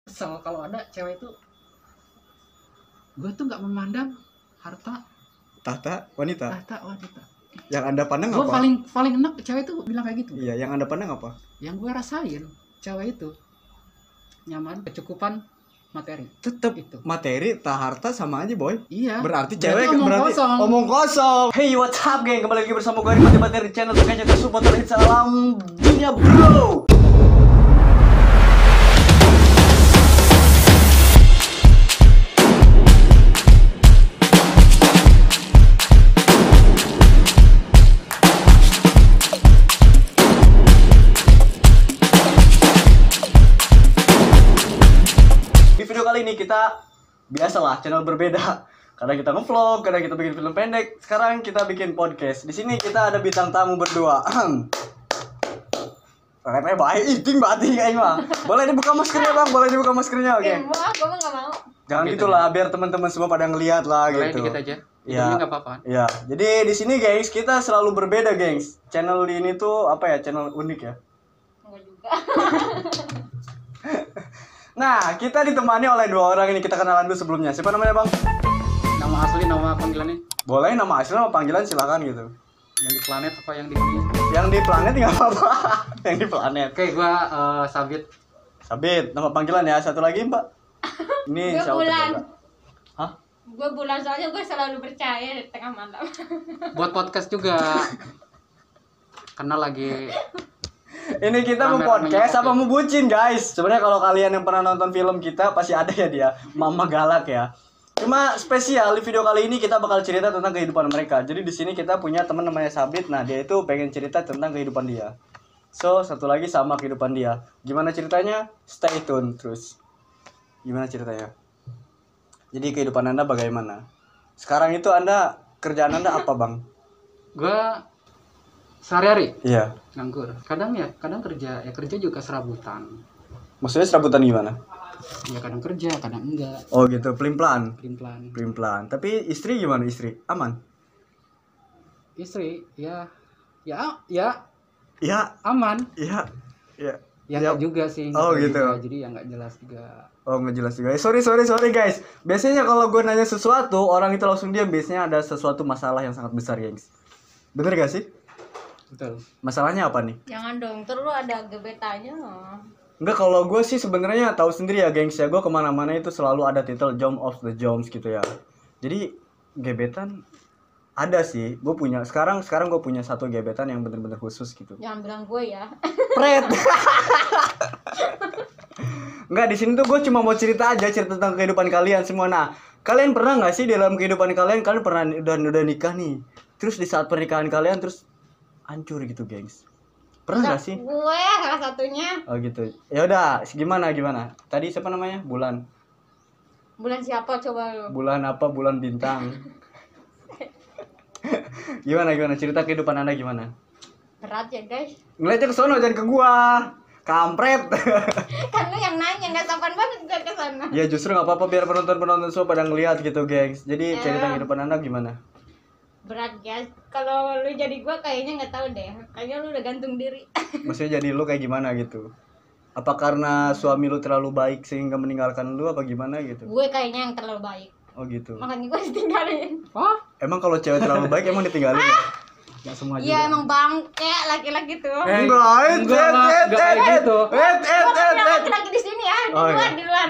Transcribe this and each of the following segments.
Kesel kalau ada cewek itu, gue tuh nggak memandang harta tahta wanita. wanita. Yang Anda pandang Gue apa? paling enak cewek itu bilang kayak gitu. Iya, yang Anda pandang apa? Yang gue rasain cewek itu nyaman, kecukupan materi. Tetap Itu. materi, tak harta sama aja, boy. Iya. Berarti cewek omong berarti kosong. omong kosong. Hey, what's up, geng? Kembali lagi bersama gue Rimati Materi channel terkait support terhit salam dunia, bro. Di video kali ini kita biasalah channel berbeda. Kadang kita ngevlog, kadang kita bikin film pendek. Sekarang kita bikin podcast. Di sini kita ada bintang tamu berdua. Repnya baik, iting batik kayaknya bang. Boleh dibuka maskernya bang, boleh dibuka maskernya, oke? Wah, gue mah gak mau. Jangan Gitu gitulah, biar teman-teman semua pada ngeliat lah Boleh gitu. dikit aja. Iya. Ini nggak apa-apa. Iya. Jadi di sini gengs kita selalu berbeda gengs. Channel ini tuh apa ya? Channel unik ya. Enggak juga. Nah, kita ditemani oleh dua orang ini, kita kenalan dulu sebelumnya. Siapa namanya bang? Nama asli, nama panggilannya? Boleh nama asli, nama panggilan silakan gitu. Yang di planet apa yang di dunia? Yang di planet nggak apa-apa. Yang di planet. Oke, gue Sabit. Sabit, nama panggilan ya. Satu lagi mbak. Ini Gue siapa Bulan. terjaga? Hah? Gue Bulan, soalnya gue selalu percaya di tengah malam. Buat podcast juga. Karena lagi Ini kita mau Rame-ramenya podcast apa podcast. mau bucin guys? Sebenarnya kalau kalian yang pernah nonton film kita pasti ada ya dia, Mama Galak ya. Cuma spesial di video kali ini kita bakal cerita tentang kehidupan mereka. Jadi di sini kita punya teman namanya Sabit. Nah dia itu pengen cerita tentang kehidupan dia. So satu lagi sama kehidupan dia. Gimana ceritanya? Stay tune terus. Gimana ceritanya? Jadi kehidupan anda bagaimana? Sekarang itu anda kerjaan anda apa bang? gue sehari-hari Iya. nganggur. Kadang kerja, ya kerja juga serabutan. Maksudnya serabutan gimana? Ya kadang kerja, kadang enggak. Oh gitu, pelin-pelan. Pelin-pelan. Pelin-pelan. Tapi istri gimana istri? Aman? Istri, ya Iya, aman. iya, iya. Ya Ya. enggak juga sih. Oh, enggak gitu. juga. Jadi ya enggak jelas juga. Oh nggak jelas juga. Sorry guys. Biasanya kalau gue nanya sesuatu, orang itu langsung diam. Biasanya ada sesuatu masalah yang sangat besar, gengs. Bener gak sih? Betul. Masalahnya apa nih? Jangan dong, terus lu ada gebetannya. Enggak, kalau gue sih sebenarnya tahu sendiri ya, gengs ya. Gue kemana-mana itu selalu ada titel Jom of the Joms gitu ya. Jadi gebetan ada sih. Gue punya sekarang gue punya satu gebetan yang bener-bener khusus gitu. Jangan bilang gue ya. Pret. Enggak, di sini tuh gue cuma mau cerita tentang kehidupan kalian semua. Nah, kalian pernah nggak sih dalam kehidupan kalian pernah udah nikah nih, terus di saat pernikahan kalian terus hancur gitu, gengs? Pernah nggak sih? Gue salah satunya. Oh gitu. Ya udah, gimana? Tadi siapa namanya? Bulan. Bulan siapa coba lu? Bulan apa? Bulan bintang. Gimana? Cerita kehidupan anda gimana? Berat ya guys. Ngeliatnya ke sono, jangan ke gua. Kampret. Kan lu yang nanya, gak sopan banget gue ke sana. Ya justru nggak apa-apa biar penonton semua pada ngeliat gitu, gengs. Jadi Ya. cerita kehidupan anda gimana? Berat guys. Kalau lu jadi gue kayaknya nggak tahu deh. Kayaknya lu udah gantung diri. Maksudnya jadi lu kayak gimana gitu? Apa karena suami lu terlalu baik sehingga meninggalkan lu apa gimana gitu? Gue kayaknya yang terlalu baik. Oh gitu. Makanya gue ditinggalin. Wah, Emang kalau cewek terlalu baik emang ditinggalin ya? enggak semua juga. Iya emang bangke laki-laki tuh. Enggak kayak gitu. Laki-laki di sini ya, Oh, iya. di luar.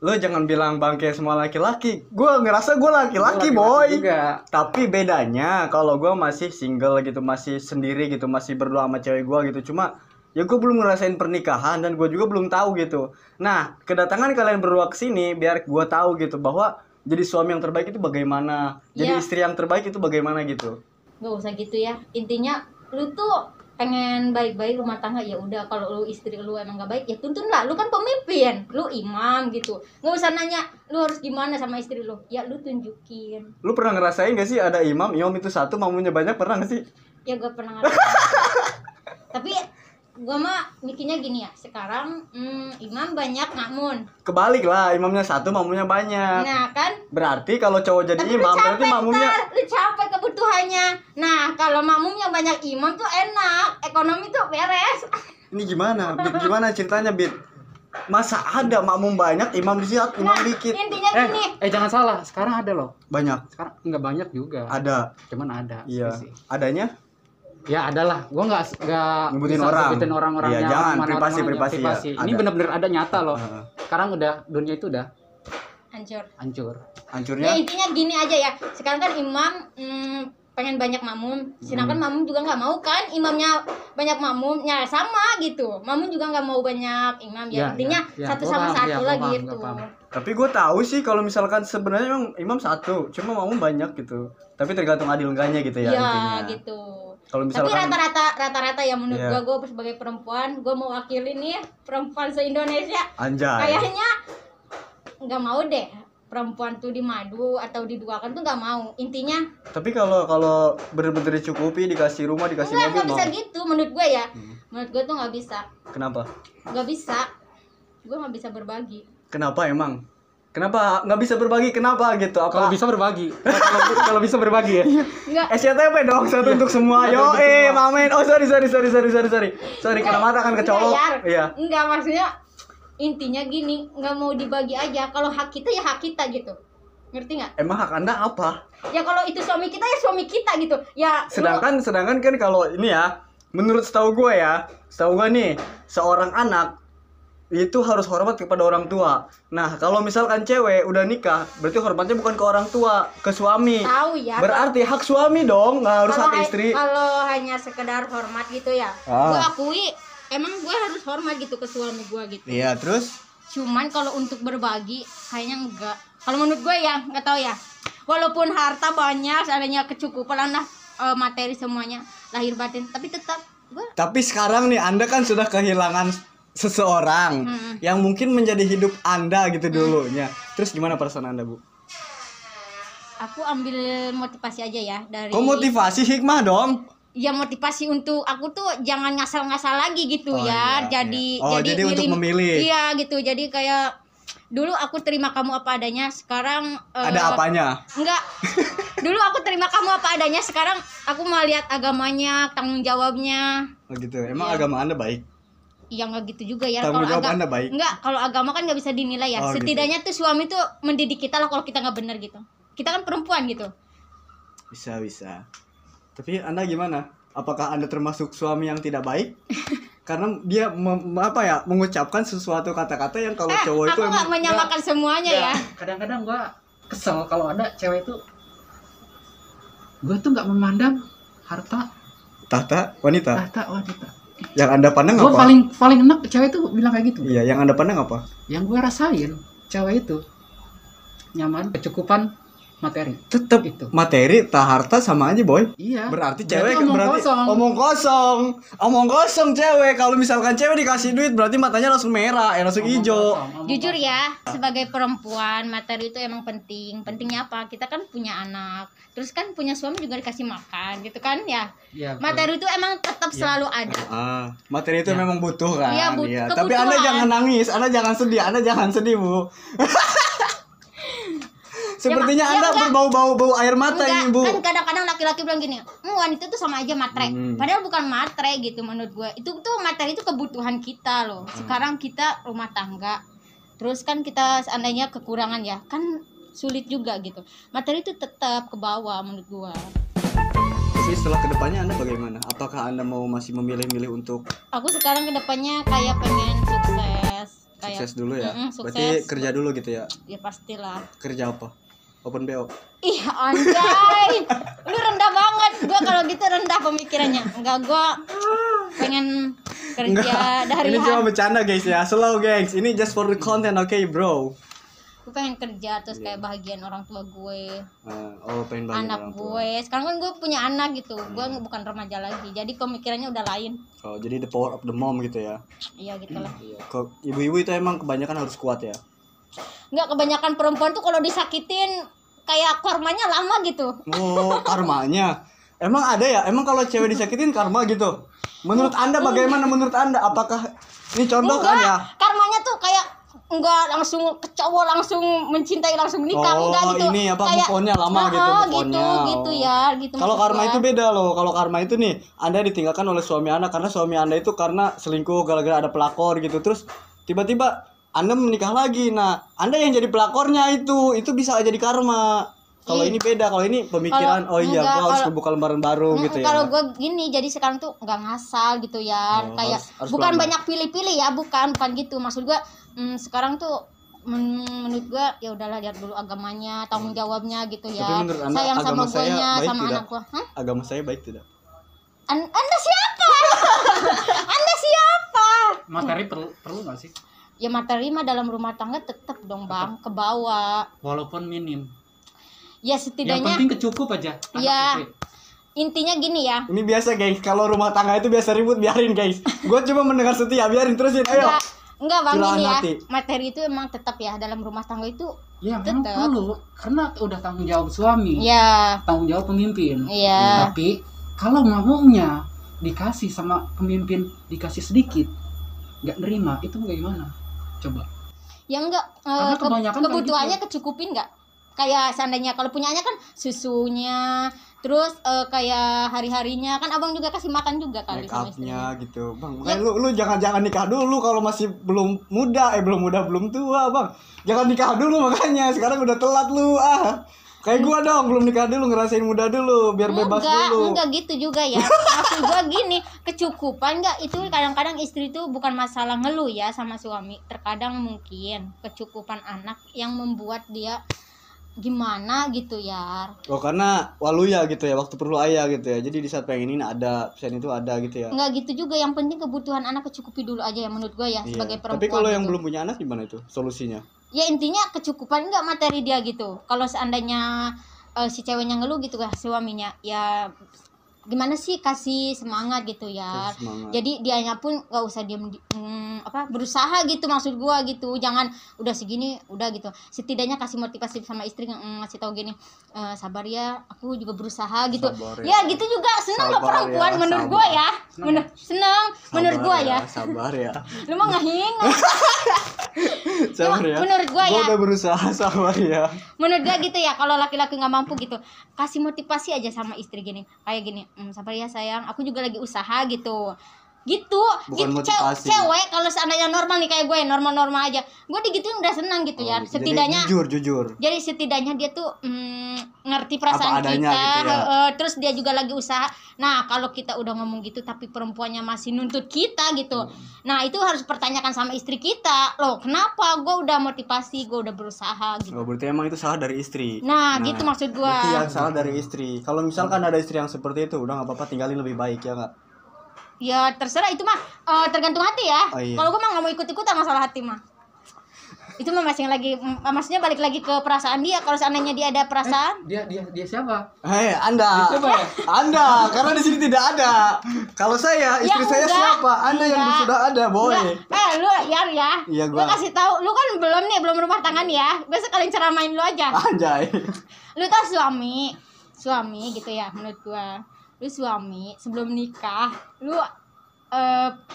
Lu jangan bilang bangke semua laki-laki. Gua ngerasa gua laki-laki, boy. Juga. Tapi bedanya kalau gua masih single gitu, masih sendiri gitu, masih berdua sama cewek gua gitu. Cuma ya gua belum ngerasain pernikahan dan gua juga belum tahu gitu. Nah, kedatangan kalian berdua ke sini biar gua tahu gitu bahwa jadi suami yang terbaik itu bagaimana, jadi Iya. istri yang terbaik itu bagaimana gitu. Gak usah gitu ya. Intinya lu tuh pengen baik-baik rumah tangga, ya udah. Kalau lu istri lu emang gak baik ya tuntun lah. Lu kan pemimpin, lu imam gitu. Gak usah nanya lu harus gimana sama istri lu. Ya lu tunjukin. Lu pernah ngerasain gak sih ada imam itu satu, mamunya banyak, pernah gak sih? Ya gue pernah ngerasain. Tapi gue mah mikirnya gini ya. Sekarang imam banyak makmun. Kebalik lah, imamnya satu, mamunya banyak. Nah kan. Berarti kalau cowok jadi Tapi lu imam, berarti capek makmumnya ntar, lu capek kebutuhannya. Nah kalau makmumnya banyak imam tuh enak, ekonomi tuh beres. ini gimana? Bit, gimana ceritanya, Bit? Masa ada makmum banyak, imam dikit, imam Nah, dikit. intinya gini. Jangan salah, sekarang ada loh. Banyak. Sekarang nggak banyak juga. Ada. Cuman ada. Iya. sih. Adanya? Ya adalah. Gua nggak Nyebutin bisa orang. sebutin orang-orangnya. Iya, jangan. mana Privasi, orang-orangnya, privasi ya. Ini Ada. bener-bener ada nyata loh. Heeh. Sekarang udah dunia itu udah Hancur. hancur. Hancurnya? Ya intinya gini aja ya. Sekarang kan imam pengen banyak makmum, sedangkan makmum juga nggak mau kan imamnya banyak makmum, ya sama gitu. Makmum juga nggak mau banyak imam ya. Intinya satu Gua sama paham, satu gua lah paham, gitu. gua paham. Tapi gue tahu sih kalau misalkan sebenarnya emang imam satu, cuma makmum banyak gitu. Tapi tergantung adil enggaknya gitu ya Iya intinya. gitu. Kalau Tapi misalkan rata-rata ya menurut Iya. gue sebagai perempuan, gue mau wakilin nih perempuan se-Indonesia. anjay. Kayaknya nggak mau deh perempuan tuh dimadu atau diduakan tuh nggak mau. Intinya Tapi kalau bener-bener dicukupi, dikasih rumah, dikasih mobil nggak mau. bisa gitu menurut gue ya. Menurut gue tuh nggak bisa. Kenapa? Nggak bisa. Gue nggak bisa berbagi. Kenapa emang? Kenapa nggak bisa berbagi? Kenapa gitu? Apa? Kalau bisa berbagi. Kalau bisa berbagi ya. Nggak. SCTV dong, satu untuk semua. Yo, mamen. Oh, sorry. Sorry, karena mata kan kecolok. Enggak, Iya. Enggak, maksudnya intinya gini, nggak mau dibagi aja. Kalau hak kita ya hak kita gitu. Ngerti nggak? Emang hak Anda apa? Ya kalau itu suami kita ya suami kita gitu. Ya Sedangkan kan kalau ini ya, menurut setahu gue nih, seorang anak itu harus hormat kepada orang tua. Nah, kalau misalkan cewek udah nikah, berarti hormatnya bukan ke orang tua, ke suami. tahu ya. Berarti hak suami dong, nggak harus hak istri. Kalau hanya sekedar hormat gitu ya. Ah. Gue akui emang gue harus hormat gitu ke suami gue gitu. Iya, terus? Cuman kalau untuk berbagi kayaknya enggak. Kalau menurut gue ya nggak tahu ya. Walaupun harta banyak, adanya kecukupan lah materi semuanya, lahir batin, tapi tetap gue Tapi sekarang nih Anda kan sudah kehilangan seseorang yang mungkin menjadi hidup Anda gitu dulunya. Terus gimana perasaan Anda, Bu? aku ambil motivasi aja ya dari. Kok motivasi hikmah dong? Ya motivasi untuk aku tuh jangan ngasal-ngasal lagi gitu Oh, ya. iya, Jadi iya. Oh, jadi untuk memilih. Iya gitu. Jadi kayak dulu aku terima kamu apa adanya, sekarang Ada apanya? enggak. Dulu aku terima kamu apa adanya, sekarang aku mau lihat agamanya, tanggung jawabnya. Oh gitu. Emang Iya. agama Anda baik? Ya nggak gitu juga ya. Tanggung Kalau jawab Anda baik? enggak, kalau agama kan nggak bisa dinilai ya. Oh, gitu. Setidaknya tuh suami tuh mendidik kita lah kalau kita nggak bener gitu. Kita kan perempuan gitu. Bisa. Tapi Anda gimana? Apakah Anda termasuk suami yang tidak baik? Karena dia mengucapkan sesuatu kata-kata yang kalau cowok itu aku nggak menyamakan semuanya ya. Kadang-kadang gua kesel kalau ada cewek itu. Gua tuh nggak memandang harta tahta wanita. wanita. Yang Anda pandang Gua apa? paling enak cewek itu bilang kayak gitu. Iya, yang Anda pandang apa? Yang gua rasain cewek itu nyaman, kecukupan materi. Tetap Itu. materi, tak harta sama aja, boy. Iya. Berarti Berarti cewek omong kosong. omong kosong cewek. Kalau misalkan cewek dikasih duit berarti matanya langsung merah, langsung Omong hijau. kosong, omong Jujur kosong. ya, sebagai perempuan materi itu emang penting. Pentingnya apa? Kita kan punya anak, terus kan punya suami juga dikasih makan, gitu kan ya. Iya, betul. Materi itu emang tetap selalu ada. Materi itu Ya. memang butuh kan. Iya, Tapi kebutuhan. Anda jangan nangis, Anda jangan sedih, Bu. Sepertinya Ya, Anda enggak. berbau air mata ini, Bu. Kan kadang-kadang laki-laki bilang gini, wanita itu sama aja matre. Padahal bukan matre gitu menurut gue. Itu tuh materi itu kebutuhan kita loh. Sekarang kita rumah tangga, terus kan kita seandainya kekurangan ya, kan sulit juga gitu. Materi itu tetap ke bawah menurut gue. Tapi setelah kedepannya Anda bagaimana? Apakah Anda mau masih memilih-milih untuk Aku sekarang kedepannya kayak pengen sukses. Kayak, sukses dulu ya? sukses. Berarti kerja dulu gitu ya? Ya pastilah. Kerja apa? Open BO. Ih anjay, lu rendah banget. Gue kalau gitu rendah pemikirannya. Enggak, gue pengen kerja dari Ini cuma bercanda guys ya. Slow gengs. Ini just for the content, okay bro? gue pengen kerja terus kayak bahagian orang tua gue, Pengen banget anak orang tua. gue. Sekarang kan gue punya anak gitu, gue bukan remaja lagi, jadi pemikirannya udah lain. Oh, jadi the power of the mom gitu ya. Iya gitulah. Iya. Kok ibu-ibu itu emang kebanyakan harus kuat ya? Nggak, kebanyakan perempuan tuh kalau disakitin kayak kormanya lama gitu. Oh, karmanya. Emang ada ya? Emang kalau cewek disakitin karma gitu? Menurut Anda bagaimana menurut Anda? Apakah ini contoh kan ya? Karmanya tuh kayak enggak langsung ke cowok langsung mencintai langsung nikah, enggak gitu. Ini apa move-on-nya lama gitu, move-on-nya. gitu ya, gitu. Kalau maksud karma gua. itu beda loh. Kalau karma itu nih, Anda ditinggalkan oleh suami Anda karena suami Anda itu karena selingkuh gara-gara ada pelakor gitu. Terus tiba-tiba Anda menikah lagi. Nah, Anda yang jadi pelakornya itu bisa jadi karma. Kalau ini beda, kalau ini pemikiran Kalau oh iya enggak, gua harus kalau- kebuka lembaran baru gitu ya. Kalau gue gini, jadi sekarang tuh nggak ngasal gitu ya, Oh, kayak harus bukan pelan-pelan. banyak pilih-pilih ya, bukan gitu. Maksud gue sekarang tuh menurut gue ya udahlah, lihat dulu agamanya, tanggung jawabnya gitu Tapi ya, menurut Anda sayang sama agama saya guanya, baik sama tidak? anak gue. Agama saya baik tidak? Anda siapa? Anda siapa? Materi perlu nggak sih? Ya materi mah dalam rumah tangga tetap dong bang, ke bawah. Walaupun minim. Ya Yang setidaknya penting kecukup aja. Anak Ya. istri. intinya gini ya. Ini biasa guys, kalau rumah tangga itu biasa ribut, biarin guys. Gue cuma mendengar setia, biarin terusin. Ayo. Enggak bang, Curahan gini ya, hati. materi itu emang tetap ya dalam rumah tangga itu. Ya memang Tetep. perlu, karena udah tanggung jawab suami, Ya, tanggung jawab pemimpin. iya. Tapi kalau maunya dikasih sama pemimpin dikasih sedikit, nggak nerima, itu bagaimana? Coba. Ya enggak, Karena kebanyakan kebutuhannya kan kecukupin enggak? Kayak seandainya kalau punyanya kan susunya, terus kayak hari-harinya kan abang juga kasih makan juga kali Make sama up-nya istrinya. gitu. Bang, makanya lu jangan nikah dulu kalau masih belum muda, belum tua, Bang. Jangan nikah dulu makanya. Sekarang udah telat lu. Kayak gua dong, belum nikah dulu, ngerasain muda dulu biar bebas dulu. Enggak gitu juga ya. Maksud gua gini, kecukupan enggak itu kadang-kadang istri tuh bukan masalah ngeluh ya sama suami. Terkadang mungkin kecukupan anak yang membuat dia gimana gitu ya. Oh, karena waluya gitu ya, waktu perlu ayah gitu ya. Jadi di saat pengen ini ada, pesan itu ada gitu ya. Enggak gitu juga, yang penting kebutuhan anak kecukupi dulu aja ya menurut gua ya, Iya. sebagai perempuan. Tapi kalau yang gitu. belum punya anak gimana itu solusinya? Ya intinya kecukupan enggak materi dia gitu. Kalau seandainya si ceweknya ngeluh gitu kan suaminya, ya gimana sih, kasih semangat gitu ya. Kasih semangat. Jadi dianya pun nggak usah berusaha gitu, maksud gua gitu. Jangan udah segini udah gitu. Setidaknya kasih motivasi sama istri, ngasih tahu gini, sabar ya, aku juga berusaha gitu. Sabar Ya ya. gitu juga senang loh Sabar perempuan ya, menurut sabar. gua ya. Senang. Senang menurut gua ya. Sabar ya. Lu mah ngahing. Sabar ya. Menurut gua ya. udah berusaha, sabar ya. Menurut gue gitu ya, kalau laki-laki nggak mampu gitu, kasih motivasi aja sama istri gini, kayak gini, sabar ya sayang, aku juga lagi usaha gitu gitu. Bukan Gitu, motivasi. cewek kalau seandainya normal nih kayak gue, normal aja, gue digituin udah senang gitu ya. Oh, gitu. Setidaknya Jadi jujur. jadi setidaknya dia tuh ngerti perasaan Apa adanya kita, gitu ya. terus dia juga lagi usaha. Nah kalau kita udah ngomong gitu tapi perempuannya masih nuntut kita gitu, nah itu harus pertanyakan sama istri kita, loh kenapa gue udah motivasi, gue udah berusaha gitu. Oh, berarti emang itu salah dari istri. Nah gitu maksud gue. Berarti yang salah dari istri. Kalau misalkan ada istri yang seperti itu, udah nggak apa-apa, tinggalin lebih baik ya nggak? Ya terserah, itu mah tergantung hati ya. Oh, iya. Kalau gue mah nggak mau ikut-ikutan masalah hati mah. Itu mah masih lagi, maksudnya balik lagi ke perasaan dia. Kalau seandainya dia ada perasaan, Dia siapa? Hei, Anda. Siapa ya? Anda, karena di sini tidak ada. Kalau saya, istri saya enggak. siapa? Anda yang Enggak. sudah ada, boy. lu ya, Iya, lu gua. kasih tahu, lu kan belum rumah tangga nih ya. Gue sekalian ceramain lu aja. Anjay. Lu tau suami gitu ya menurut gua. Lu suami sebelum nikah, lu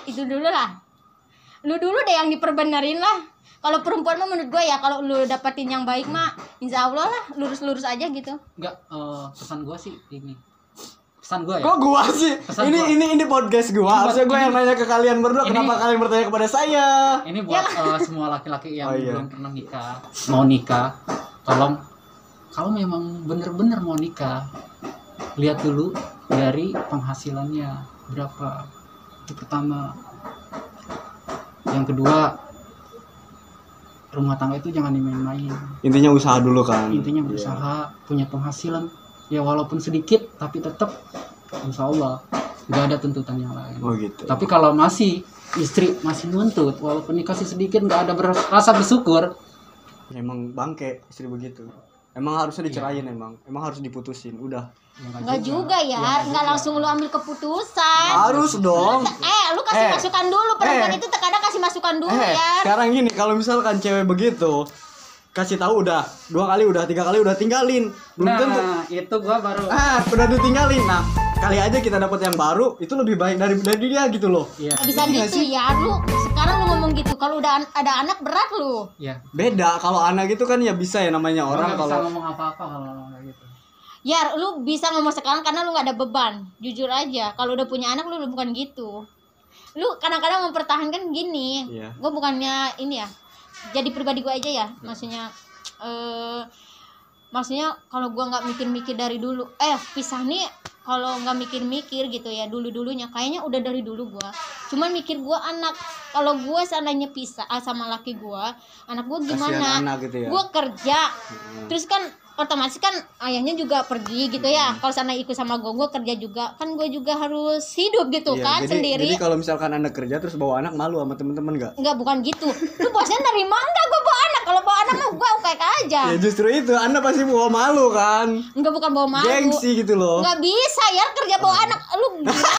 itu dulu lah. Lu dulu deh yang diperbenerin lah. Kalau perempuan mah menurut gue ya, kalau lu dapetin yang baik mah insya Allah lah, lurus-lurus aja gitu. Enggak, pesan gua sih ini. Pesan gua ya. Kok gua sih? Pesan Ini gua. ini podcast Ini gua. buat- Harusnya gua ini- yang nanya ke kalian berdua, ini- kenapa kalian bertanya kepada saya? Ini buat semua laki-laki yang Oh, iya. belum pernah nikah, mau nikah, tolong kalau memang bener-bener mau nikah, lihat dulu dari penghasilannya berapa. Itu pertama. Yang kedua, rumah tangga itu jangan dimain-main. Intinya usaha dulu kan. Intinya berusaha, punya penghasilan, ya walaupun sedikit, tapi tetap, insya Allah nggak ada tuntutan yang lain. Oh gitu. Tapi kalau masih istri masih nuntut, walaupun dikasih sedikit nggak ada rasa bersyukur, Emang bangke istri begitu. Emang harusnya dicerain emang harus diputusin. Udah. ya Nggak juga ya, nggak langsung lu ambil keputusan. Harus dong. Lu kasih Eh. masukan dulu, perempuan Eh. itu terkadang kasih masukan dulu ya. Sekarang gini, kalau misalkan cewek begitu, kasih tahu udah 2 kali, udah 3 kali, udah tinggalin. Belum tentu. Nah, itu gua baru. Udah ditinggalin. Nah, kali aja kita dapat yang baru, itu lebih baik dari dia gitu loh. Iya. Nggak bisa Ngerti nggak gitu ya, lu sekarang lu ngomong gitu, kalau udah ada anak berat lu. Iya. Beda kalau anak itu kan ya bisa ya namanya orang Orang nggak bisa kalau ngomong apa-apa kalau kayak gitu. Ya lu bisa ngomong sekarang karena lu nggak ada beban, jujur aja. Kalau udah punya anak lu bukan gitu. lu kadang-kadang mempertahankan gini. Iya. Gue bukannya ini ya, jadi pribadi gue aja ya, maksudnya maksudnya kalau gue nggak mikir-mikir dari dulu, pisah nih kalau nggak mikir-mikir gitu ya dulunya kayaknya udah dari dulu gue, cuman mikir gue anak, kalau gue seandainya pisah sama laki gue, anak gue Kasihan gimana, anak gitu ya. gue kerja, terus kan otomatis kan ayahnya juga pergi gitu ya, kalau sana ikut sama gue kerja juga kan, gue juga harus hidup gitu Iya, kan sendiri. Jadi kalau misalkan Anda kerja terus bawa anak, malu sama temen-temen nggak? Enggak, bukan gitu. Lu bosnya dari mana gue bawa anak? Kalau bawa anak mah gue kayak aja. Ya justru itu, Anda pasti bawa malu kan? Enggak, bukan bawa malu. Gengsi gitu loh. Enggak bisa ya kerja bawa anak. Lu gila